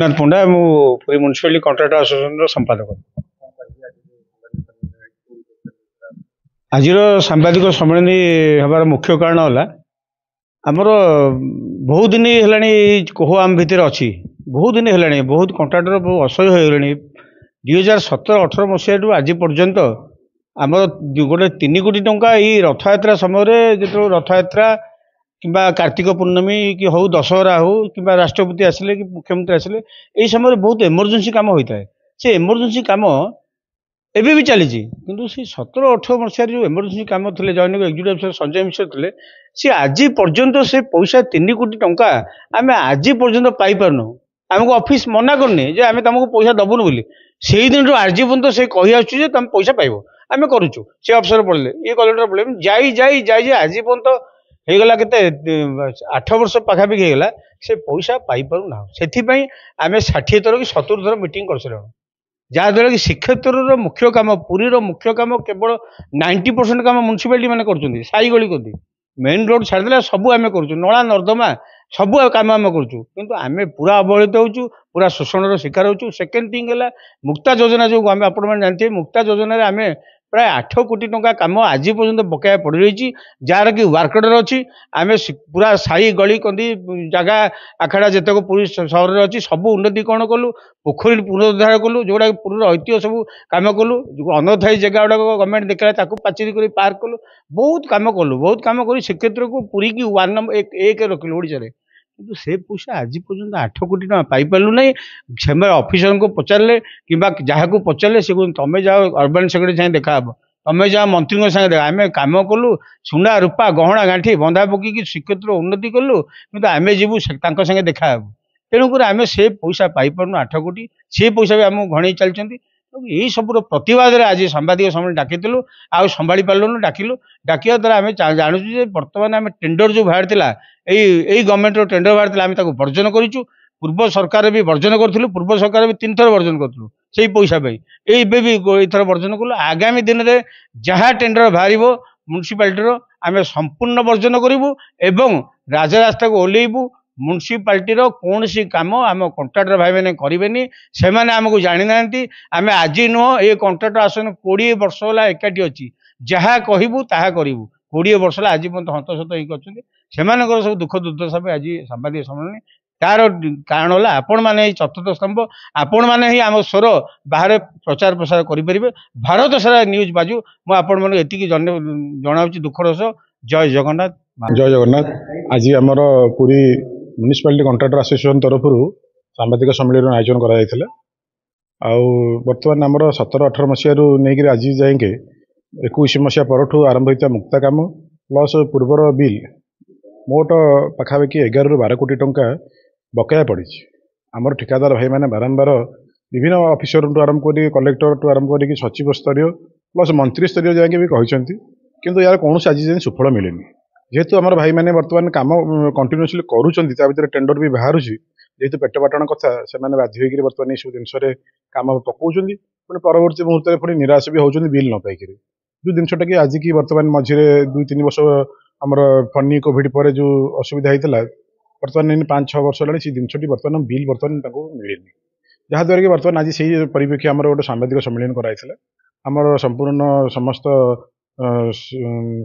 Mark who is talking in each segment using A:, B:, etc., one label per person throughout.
A: नाथ पंडा मु Puri municipality contractor association संपादक। आज सांबादिक सम्मेलन हमार मुख्य कारण है आमर बहुत दिन है कोह आम भितर अच्छी बहुत दिन है बहुत कंट्राक्टर असह्य हो गले 2017-18 मसीह आज पर्यंत आमर गोटे 3 कोटी टंका ये रथयात्रा समय जो रथयात्रा कि कार्तिक पूर्णमी कि हूँ दशहरा हो कि राष्ट्रपति आसिले कि मुख्यमंत्री आसिले यही समय बहुत एमरजेंसी काम होता है। से एमरजेंसी काम एबे भी चली किंतु से 17-18 मसीह जो एमरजेंसी काम थे जॉइनिंग एग्जीक्यूटिव अफिसर संजय मिश्र थे सी आज पर्यंत से पैसा 3 कोटी टंका आम आज पर्यंत पाई पारनु आमको ऑफिस मना करनी जे आम तुमको पैसा दबुन बोली से दिन आज पर्यंत से कही आसुचे तुम पैसा पाइब आम करुचु से अफसर पड़े ये कलेक्टर पड़े जाई जाई जाई आज पर्यंत होगला के 8 वर्ष पाखापाखि होगला से पैसा पाई पारु ना से आम 60 थर कि 70 थर मीटिंग कर सारे जहाँद्वारा कि श्रीक्षेत्र मुख्य काम पुरीर मुख्य काम केवल 90% काम म्युनिसिपालिटी मैंने कर साई गली कर मेन रोड छाड़देला सब आम कर नला नर्दमा सब काम आम करें पूरा अवहेलित होचु पूरा शोषण शिकार होचु। सेकेंड थिंग है मुक्ता योजना जो आम आपण जानते मुक्ता योजना आम प्राय 8 कोटी टंका काम आज पर्यंत बकाया पड़ रही जार कि वर्क ऑर्डर अच्छी आम पूरा साई गली कंदी जगह आखड़ा जितक पुरी सहर में अच्छी सब उन्नतीकरण कलु पोखरी पुनरुद्धार कलु जोड़ा पुरी ऐतिह्य सब कम कलु अनथाई जगह गुड़ाक गवर्नमेंट देखला पाचेरी कर पार्क कलु बहुत कम कर श्रीक्षेत्र को पूरी की 1 नंबर 1 रखिलु ओडिशा किंतु से पैसा आज पर्यंत 8 कोटी टका पाई पार्लु ना से अफिसर को पचारे कि जहाँ को पचारे से तुम जाओ अर्बन सेक्रेटरी साथ देखा तुम जाओ मंत्री साथ देखा आम कम कलु सुना रूपा गहना गांठी बंधा पकईकि श्रीक्षेत्र उन्नति कलु कि आम जीवु सागे देखा तेणुक आम से पैसा पाई पार्नु 8 कोटी से पैसा भी आमको घणई चलती यही सब प्रतिवाद आज सांबादिक सम्मेलन डाकिलु आ संभाली पार्लुन डाकिलु डाकिया द्वारा आम जानूँ बर्तमान आम टेंडर जो बाहर यही गवर्नमेंट टेंडर बाहर आम बर्जन करूँ पूर्व सरकार भी बर्जन करूँ पूर्व सरकार भी 3 थर बर्जन करूँ से पैसा ये भी थर बर्जन कलु आगामी दिन में जहाँ टेंडर बाहर म्युनिसिपालिटी आम संपूर्ण बर्जन करूँ एवं राजरास्ता को ओह्लैबू म्युनिसिपालिटी कौन सी काम आम कंट्राक्टर भाई मैंने करेंगे से आमको जानी ना आम आज नुह ये कंट्राक्टर आसन 20 वर्ष है एकाठी अच्छी जहाँ कहबू ता करूँ 20 वर्ष है आज हंतसत हो सब दुख दुर्दशा आज सांबादिक सम्मेलन तार कारण है आपण मैंने चतुर्थ स्तंभ आपण मैंने ही आम स्वर बाहर प्रचार प्रसार करेंगे भारत सारा न्यूज बाजू मुझे एति जनाऊँ दुखर सह जय जगन्नाथ।
B: जय जगन्नाथ। आज आमर पूरी म्युनिसिपालिटी कॉन्ट्रैक्टर एसोसिएशन तरफ सांबादिक सम्मेलन आयोजन कराइला बर्तमान आमर 17-18 मसीह नहीं आज जाए 21 मसीहा पर आरंभ होता मुक्ता काम प्लस पूर्वर बिल मोट पाखापाखि 11-12 कोटी टंका बकाया पड़ी आमर ठिकादार भाई मैंने बारंबार विभिन्न ऑफिसर आरंभ कर कलेक्टर टू आरंभ कर सचिव स्तरीय प्लस मंत्री स्तरीय जाके भी कहते किंतु यार कौन आज जाए सुफल मिलेनि जेहेतु आम भाई मैंने बर्तमान काम कंटिन्यूअसली करूँ टेंडर भी बाहर जेहेतु पेट बाटण कथा से बाध्य होकर बर्तमान सब जिन काम पकाउं पुणी परवर्ती मुहूर्त में पुणी निराश भी होती बिल न पाइक जो जिनटा कि आज की बर्तमान मझे 2-3 वर्ष आमर फनी कोविड पर जो असुविधा होता बर्तमान 5-6 वर्ष है जिनटी बर्तमान बिल बर्तमान मिलनी जहाँद्वारा कि बर्तमान आज से परिप्रेक्षी आम गोटे सांबादिक सम्मेलन कराइला आमर संपूर्ण समस्त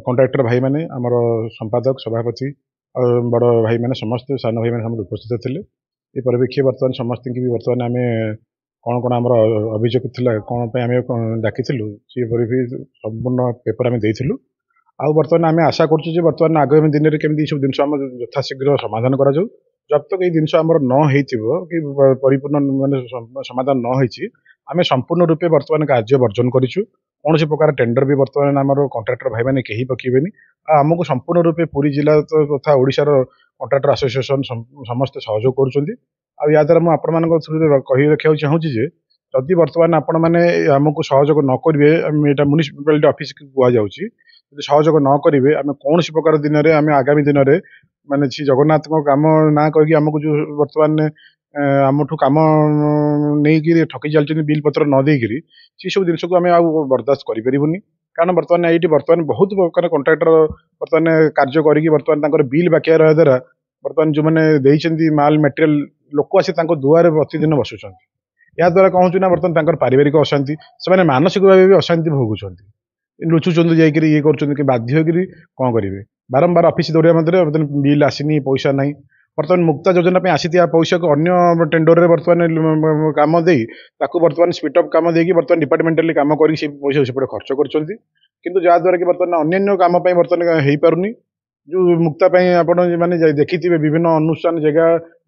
B: कॉन्ट्रैक्टर भाई मैंने आमर संपादक सभापति और बड़ भाई मैंने समस्त सान भाई मैंने उपस्थित थे ये परिप्रेक्षी बर्तमान समस्त की भी बर्तमान आम कौन कौन आमर अभियोग था कौन आम डाकी से संपूर्ण पेपर आम देलु आ बर्तमान आम आशा करुँ बर्तमान आगामी दिन में केमी सब जिन यथाशीघ्र समाधान करा जब तक ये जिन आमर न हो कि परिपूर्ण मान समाधान न हो आम संपूर्ण रूपे बर्तमान कार्य वर्जन करूँ कौन से प्रकार टेंडर भी बर्तमान आमर कंट्राक्टर भाई मैंने कहीं पकेबेनि आमको संपूर्ण रूपे पूरी जिला तथा ओडिशार कंट्राक्टर एसोसिएशन समस्त सहयोग करुँच द्वारा मुझे थ्रू कही रखा चाहूँगी जे जदि बर्तमान आपण मैंने आमको सहयोग न करेंगे यहाँ म्युनिसिपालिटी ऑफिस कहु सहयोग न करेंगे आम कौन सी प्रकार दिन में आम आगामी दिन में माने श्री जगन्नाथ काम ना कहीकि आमको जो बर्तमान आमठू काम नहीं ठकी चलते बिल पत्र न देकर सी सब जिन को आम बर्दाश्त करें कारण बर्तमान ये बर्तमान बहुत प्रकार कंट्राक्टर बर्तमान कार्य करी बर्तमान बिल बाकी रहा द्वारा ବର୍ତ୍ତମାନ ଯେଉଁମାନେ ଦେଇଛନ୍ତି ମାଲ ମେଟେରିଆଲ ଲୋକ ଆସି ତାଙ୍କ ଦୁଆରେ ପ୍ରତିଦିନ ବସୁଛନ୍ତି। ଏହାଦ୍ୱାରା କ'ଣ ହେଉଛି ନା ବର୍ତ୍ତମାନ ତାଙ୍କର ପାରିବାରିକ ଅଶାନ୍ତି, ସେମାନେ ମାନସିକ ଭାବେ ବି ଅଶାନ୍ତି ଭୋଗୁଛନ୍ତି, ଲୁଚୁଛନ୍ତି ଯାଇକରି ଇଏ କରୁଛନ୍ତି କି ବାଧ୍ୟ ହୋଇକରି କ'ଣ କରିବେ, ବାରମ୍ବାର ଅଫିସ ଦୌଡ଼ିବା ମଧ୍ୟରେ ବର୍ତ୍ତମାନ ବିଲ୍ ଆସିନି, ପଇସା ନାହିଁ। ବର୍ତ୍ତମାନ ମୁକ୍ତା ଯୋଜନା ପାଇଁ ଆସିଥିବା ପଇସାକୁ ଅନ୍ୟ ଟେଣ୍ଡରରେ ବର୍ତ୍ତମାନ କାମ ଦେଇ ତାକୁ ବର୍ତ୍ତମାନ ସ୍ପିଡ୍ ଅପ୍ କାମ ଦେଇକି ବର୍ତ୍ତମାନ ଡିପାର୍ଟମେଣ୍ଟାଲି କାମ କରିକି ସେ ପଇସା ସେପଟେ ଖର୍ଚ୍ଚ କରୁଛନ୍ତି। କିନ୍ତୁ ଯାହାଦ୍ୱାରା କି ବର୍ତ୍ତମାନ ଅନ୍ୟାନ୍ୟ କାମ ପାଇଁ ବର୍ତ୍ତମାନ ହେଇପାରୁନି। ଯେଉଁ ମୁକ୍ତା ପାଇଁ ଆପଣ ମାନେ ଦେଖିଥିବେ ବିଭିନ୍ନ ଅନୁଷ୍ଠାନ ଜାଗା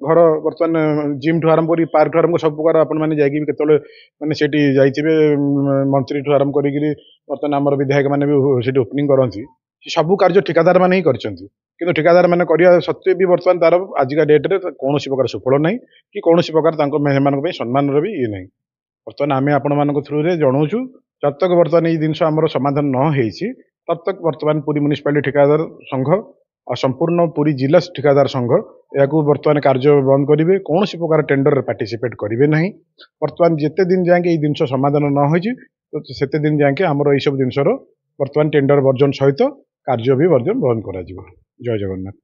B: ଘର ବର୍ତ୍ତମାନ ଜିମ୍ଠୁ ଆରମ୍ଭ କରି ପାର୍କଠୁ ଆରମ୍ଭ କରି ସବୁ ପ୍ରକାର ଆପଣମାନେ ଯାଇକି କେତେବେଳେ ମାନେ ସେଠି ଯାଇଥିବେ, ମନ୍ତ୍ରୀଠୁ ଆରମ୍ଭ କରିକିରି ବର୍ତ୍ତମାନ ଆମର ବିଧାୟକମାନେ ବି ସେଠି ଓପନିଂ କରନ୍ତି। ସେ ସବୁ କାର୍ଯ୍ୟ ଠିକାଦାରମାନେ ହିଁ କରିଛନ୍ତି, କିନ୍ତୁ ଠିକାଦାରମାନେ କରିବା ସତ୍ତ୍ୱେ ବି ବର୍ତ୍ତମାନ ତାର ଆଜିକା ଡେଟ୍ରେ କୌଣସି ପ୍ରକାର ସୁଫଳ ନାହିଁ କି କୌଣସି ପ୍ରକାର ତାଙ୍କ ସେମାନଙ୍କ ପାଇଁ ସମ୍ମାନର ବି ଇଏ ନାହିଁ। ବର୍ତ୍ତମାନ ଆମେ ଆପଣମାନଙ୍କ ଥ୍ରୁରେ ଜଣାଉଛୁ, ଯତକ ବର୍ତ୍ତମାନ ଏଇ ଜିନିଷ ଆମର ସମାଧାନ ନ ହେଇଛି ତତକ ବର୍ତ୍ତମାନ ପୁରୀ ମ୍ୟୁନିସିପାଲିଟି ଠିକାଦାର ସଂଘ ଆଉ ସମ୍ପୂର୍ଣ୍ଣ ପୁରୀ ଜିଲ୍ଲା ଠିକାଦାର ସଂଘ ଏହାକୁ ବର୍ତ୍ତମାନ କାର୍ଯ୍ୟ ବନ୍ଦ କରିବେ, କୌଣସି ପ୍ରକାର ଟେଣ୍ଡରରେ ପାର୍ଟିସିପେଟ୍ କରିବେ ନାହିଁ। ବର୍ତ୍ତମାନ ଯେତେ ଦିନ ଯାଏଁକେ ଏଇ ଜିନିଷ ସମାଧାନ ନ ହୋଇଛି ସେତେ ଦିନ ଯାଏଁକେ ଆମର ଏଇସବୁ ଜିନିଷର ବର୍ତ୍ତମାନ ଟେଣ୍ଡର ବର୍ଜନ ସହିତ କାର୍ଯ୍ୟ ବି ବର୍ଜନ ବନ୍ଦ କରାଯିବ। ଜୟ ଜଗନ୍ନାଥ।